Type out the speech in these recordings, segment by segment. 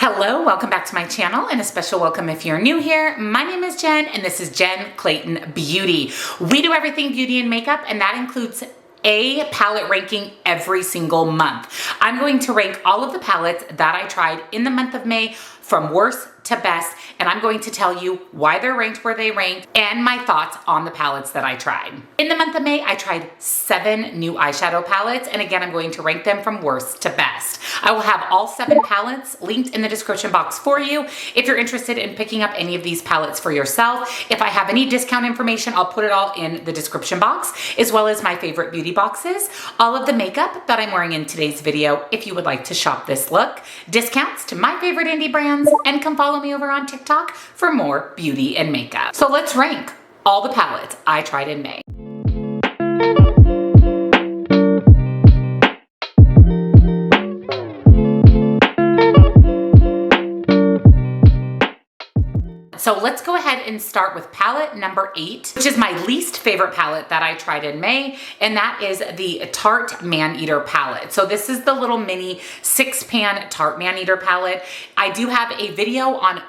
Hello, welcome back to my channel and a special welcome if you're new here. My name is Jen and this is Jen Clayton Beauty. We do everything beauty and makeup, and that includes a palette ranking every single month. I'm going to rank all of the palettes that I tried in the month of May from worst to best, and I'm going to tell you why they're ranked where they ranked and my thoughts on the palettes that I tried. In the month of May, I tried 7 new eyeshadow palettes, and again, I'm going to rank them from worst to best. I will have all 7 palettes linked in the description box for you if you're interested in picking up any of these palettes for yourself. If I have any discount information, I'll put it all in the description box, as well as my favorite beauty boxes, all of the makeup that I'm wearing in today's video if you would like to shop this look, discounts to my favorite indie brands, and come follow me over on TikTok for more beauty and makeup. So let's rank all the palettes I tried in May. So let's go ahead and start with palette number 8, which is my least favorite palette that I tried in May, and that is the Tarte Man-Eater palette. So this is the little mini 6-pan Tarte Man-Eater palette. I do have a video on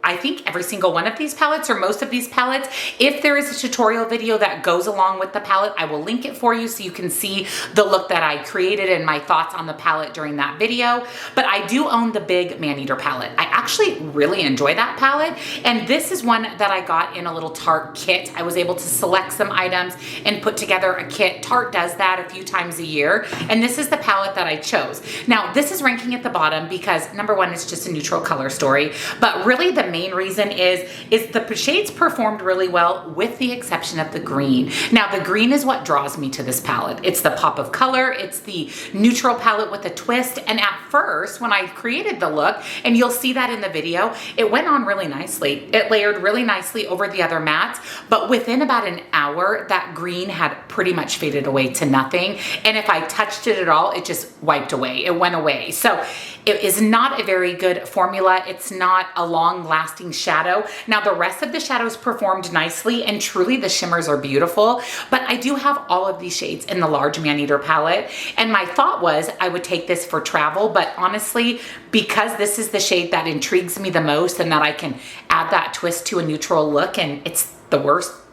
I think every single one of these palettes, or most of these palettes. If there is a tutorial video that goes along with the palette, I will link it for you so you can see the look that I created and my thoughts on the palette during that video. But I do own the big Man-Eater palette. I actually really enjoy that palette, and this is one that I got in a little Tarte kit. I was able to select some items and put together a kit. Tarte does that a few times a year, and this is the palette that I chose. Now, this is ranking at the bottom because number 1, it's just a neutral color story, but really the main reason is the shades performed really well with the exception of the green. Now the green is what draws me to this palette. It's the pop of color, it's the neutral palette with a twist, and at first when I created the look, and you'll see that in the video, it went on really nicely. It layered really nicely over the other mattes, but within about an hour that green had pretty much faded away to nothing, and if I touched it at all, it just wiped away. It went away. So it is not a very good formula. It's not a long-lasting shadow. Now the rest of the shadows performed nicely, and truly the shimmers are beautiful, but I do have all of these shades in the large Man-Eater palette, and my thought was I would take this for travel, but honestly, because this is the shade that intrigues me the most and that I can add that twist to a neutral look, and it's the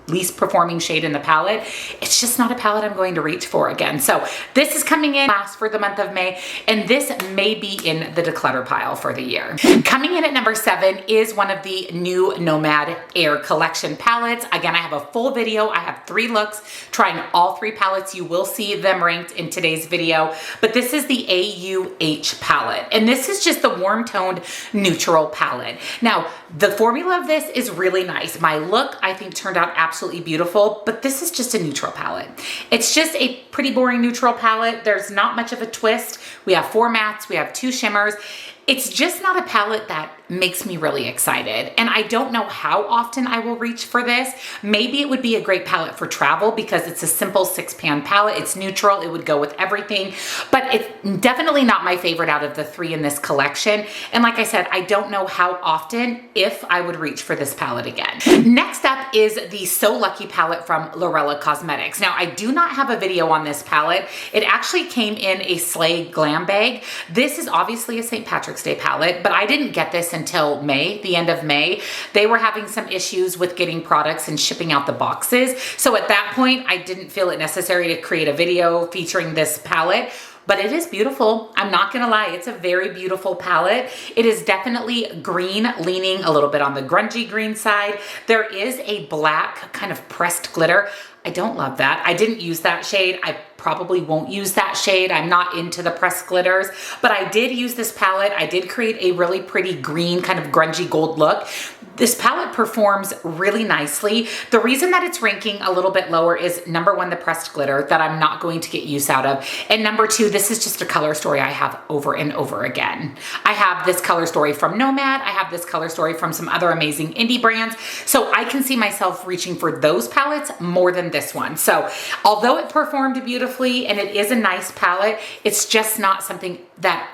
least performing shade in the palette, it's just not a palette I'm going to reach for again. So this is coming in last for the month of May, and this may be in the declutter pile for the year. Coming in at number 7 is one of the new Nomad Air Collection palettes. Again, I have a full video. I have 3 looks trying all 3 palettes. You will see them ranked in today's video, but this is the AUH palette, and this is just the warm toned neutral palette. Now, the formula of this is really nice. My look, I think, turned out absolutely beautiful, but this is just a neutral palette. It's just a pretty boring neutral palette. There's not much of a twist. We have 4 mattes, we have 2 shimmers. It's just not a palette that makes me really excited. And I don't know how often I will reach for this. Maybe it would be a great palette for travel because it's a simple 6-pan palette. It's neutral, it would go with everything, but it's definitely not my favorite out of the 3 in this collection. And like I said, I don't know how often, if I would reach for this palette again. Next up is the So Lucky palette from Lorella Cosmetics. Now, I do not have a video on this palette. It actually came in a Slay Glam bag. This is obviously a St. Patrick's Day palette, but I didn't get this until May, the end of May. They were having some issues with getting products and shipping out the boxes. So at that point, I didn't feel it necessary to create a video featuring this palette. But it is beautiful. I'm not gonna lie, it's a very beautiful palette. It is definitely green, leaning a little bit on the grungy green side. There is a black kind of pressed glitter. I don't love that. I didn't use that shade. I probably won't use that shade. I'm not into the pressed glitters, but I did use this palette. I did create a really pretty green kind of grungy gold look. This palette performs really nicely. The reason that it's ranking a little bit lower is number 1, the pressed glitter that I'm not going to get use out of. And number 2, this is just a color story I have over and over again. I have this color story from Nomad. I have this color story from some other amazing indie brands. So I can see myself reaching for those palettes more than this one. So although it performed beautifully and it is a nice palette, it's just not something that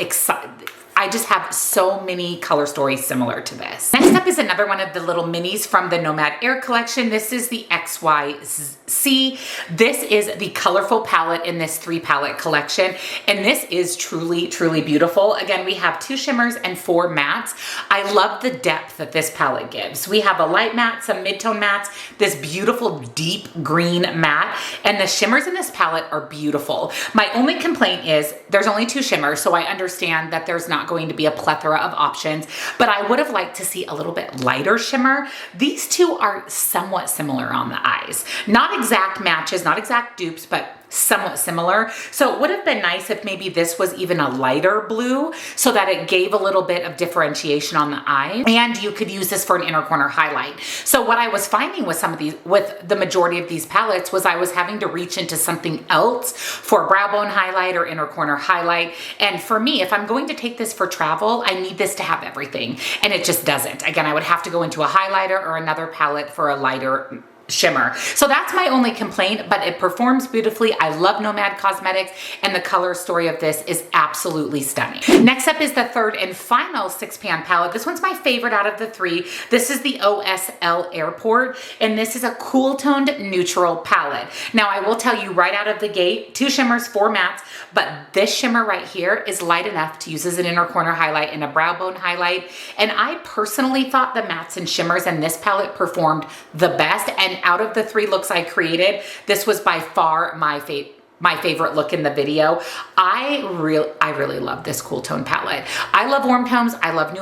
I just have so many color stories similar to this. Next up is another one of the little minis from the Nomad Air collection. This is the XYC. This is the colorful palette in this 3 palette collection. And this is truly, truly beautiful. Again, we have 2 shimmers and 4 mattes. I love the depth that this palette gives. We have a light matte, some mid-tone mattes, this beautiful deep green matte, and the shimmers in this palette are beautiful. My only complaint is there's only 2 shimmers, so I understand that there's not going to be a plethora of options, but I would have liked to see a little bit lighter shimmer. These 2 are somewhat similar on the eyes. Not exact matches, not exact dupes, but somewhat similar. So it would have been nice if maybe this was even a lighter blue so that it gave a little bit of differentiation on the eye, and you could use this for an inner corner highlight. So what I was finding with some of these, with the majority of these palettes, was I was having to reach into something else for brow bone highlight or inner corner highlight. And for me, if I'm going to take this for travel, I need this to have everything, and it just doesn't. Again, I would have to go into a highlighter or another palette for a lighter shimmer. So that's my only complaint, but it performs beautifully. I love Nomad Cosmetics, and the color story of this is absolutely stunning. Next up is the third and final 6-pan palette. This one's my favorite out of the 3. This is the OSL Airport, and this is a cool toned neutral palette. Now I will tell you right out of the gate, 2 shimmers, 4 mattes, but this shimmer right here is light enough to use as an inner corner highlight and a brow bone highlight. And I personally thought the mattes and shimmers in this palette performed the best. And out of the 3 looks I created, this was by far my favorite look in the video. I really love this cool tone palette. I love warm tones. I love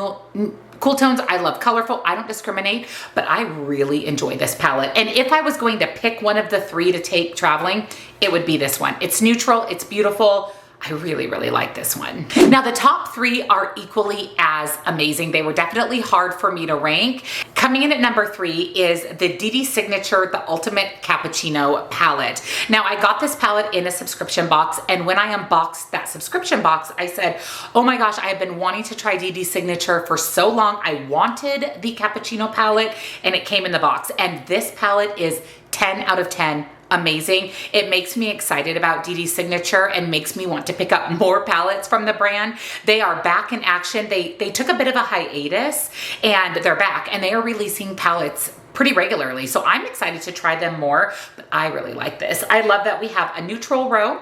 cool tones. I love colorful. I don't discriminate, but I really enjoy this palette. And if I was going to pick one of the 3 to take traveling, it would be this one. It's neutral. It's beautiful. I really, really like this one. Now the top 3 are equally as amazing. They were definitely hard for me to rank. Coming in at number 3 is the DD Signature, the Ultimate Cappuccino palette. Now I got this palette in a subscription box, and when I unboxed that subscription box, I said, oh my gosh, I have been wanting to try DD Signature for so long. I wanted the cappuccino palette, and it came in the box. And this palette is 10 out of 10. Amazing. It makes me excited about DD Signature and makes me want to pick up more palettes from the brand. They are back in action. They took a bit of a hiatus, and they're back, and they are releasing palettes pretty regularly. So I'm excited to try them more, but I really like this. I love that we have a neutral row.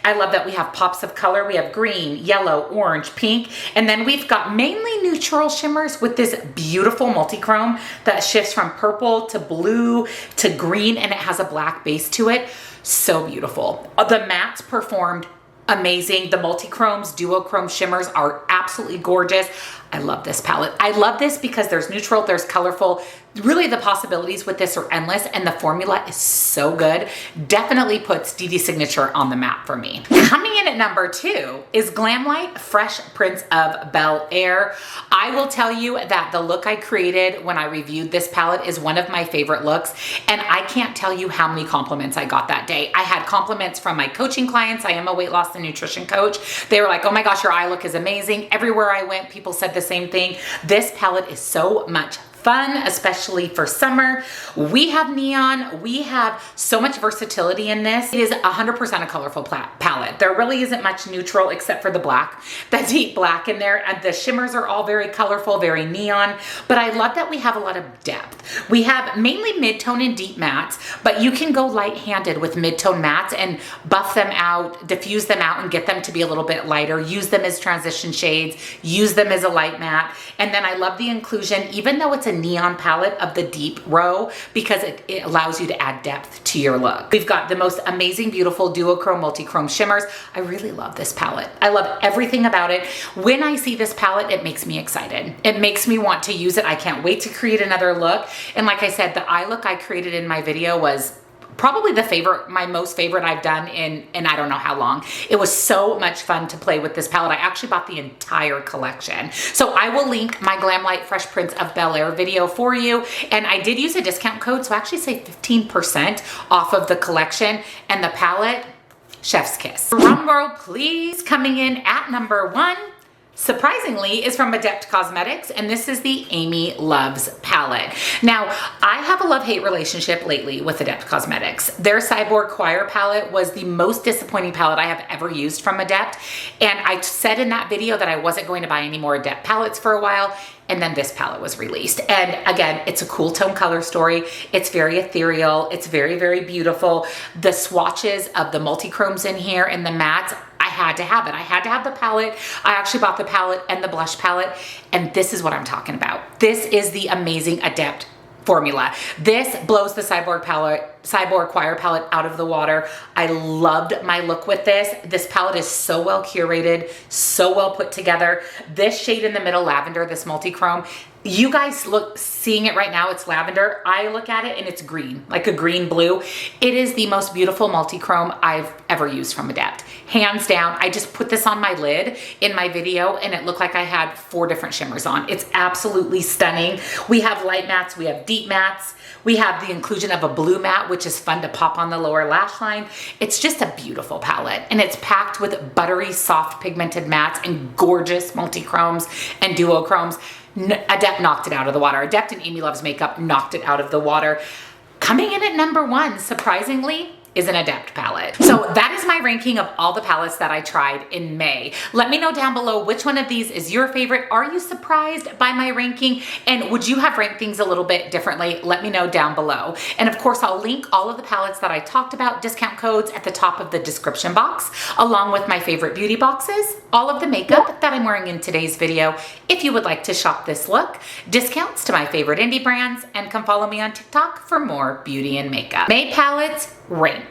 I love that we have pops of color. We have green, yellow, orange, pink, and then we've got mainly neutral shimmers with this beautiful multi-chrome that shifts from purple to blue to green, and it has a black base to it. So beautiful. The mattes performed amazing. The multi-chromes, duochrome shimmers are absolutely gorgeous. I love this palette. I love this because there's neutral, there's colorful. Really, the possibilities with this are endless, and the formula is so good. Definitely puts DD Signature on the map for me. Coming in at number 2 is Glamlight Fresh Prince of Bel-Air. I will tell you that the look I created when I reviewed this palette is one of my favorite looks, and I can't tell you how many compliments I got that day. I had compliments from my coaching clients. I am a weight loss and nutrition coach. They were like, oh my gosh, your eye look is amazing. Everywhere I went, people said the same thing. This palette is so much fun, especially for summer. We have neon. We have so much versatility in this. It is 100% a colorful palette. There really isn't much neutral except for the black, the deep black in there. And the shimmers are all very colorful, very neon. But I love that we have a lot of depth. We have mainly mid-tone and deep mattes, but you can go light-handed with mid-tone mattes and buff them out, diffuse them out, and get them to be a little bit lighter. Use them as transition shades. Use them as a light matte. And then I love the inclusion, even though it's a neon palette, of the deep row, because it allows you to add depth to your look. We've got the most amazing, beautiful duochrome, multi-chrome shimmers. I really love this palette. I love everything about it. When I see this palette, it makes me excited. It makes me want to use it. I can't wait to create another look. And like I said, the eye look I created in my video was probably my most favorite I've done in I don't know how long. It was so much fun to play with this palette. I actually bought the entire collection. So I will link my Glamlight Fresh Prince of Bel-Air video for you. And I did use a discount code, so I actually saved 15% off of the collection and the palette. Chef's kiss. Drum roll, please. Coming in at number 1, surprisingly, is from Adept Cosmetics, and this is the Amy Loves palette. Now, I have a love-hate relationship lately with Adept Cosmetics. Their Cyborg Choir palette was the most disappointing palette I have ever used from Adept, and I said in that video that I wasn't going to buy any more Adept palettes for a while, and then this palette was released. And again, it's a cool tone color story. It's very ethereal. It's very, very beautiful. The swatches of the multi-chromes in here and the mattes, I had to have it. I had to have the palette. I actually bought the palette and the blush palette, and this is what I'm talking about. This is the amazing Adept formula. This blows the Cyborg Choir palette out of the water. I loved my look with this. This palette is so well curated, so well put together. This shade in the middle, lavender, this multi-chrome, you guys seeing it right now, it's lavender. I look at it and it's green, like a green blue. It is the most beautiful multi-chrome I've ever used from Adept. Hands down, I just put this on my lid in my video and it looked like I had 4 different shimmers on. It's absolutely stunning. We have light mattes, we have deep mattes. We have the inclusion of a blue matte, which is fun to pop on the lower lash line. It's just a beautiful palette, and it's packed with buttery, soft pigmented mattes and gorgeous multi-chromes and duochromes. Adept knocked it out of the water. Adept and Amy Loves Makeup knocked it out of the water. Coming in at number 1, surprisingly, is an Adept palette. So that is my ranking of all the palettes that I tried in May. Let me know down below which one of these is your favorite. Are you surprised by my ranking? And would you have ranked things a little bit differently? Let me know down below. And of course, I'll link all of the palettes that I talked about, discount codes at the top of the description box, along with my favorite beauty boxes, all of the makeup that I'm wearing in today's video. If you would like to shop this look, discounts to my favorite indie brands, and come follow me on TikTok for more beauty and makeup. May palettes rank.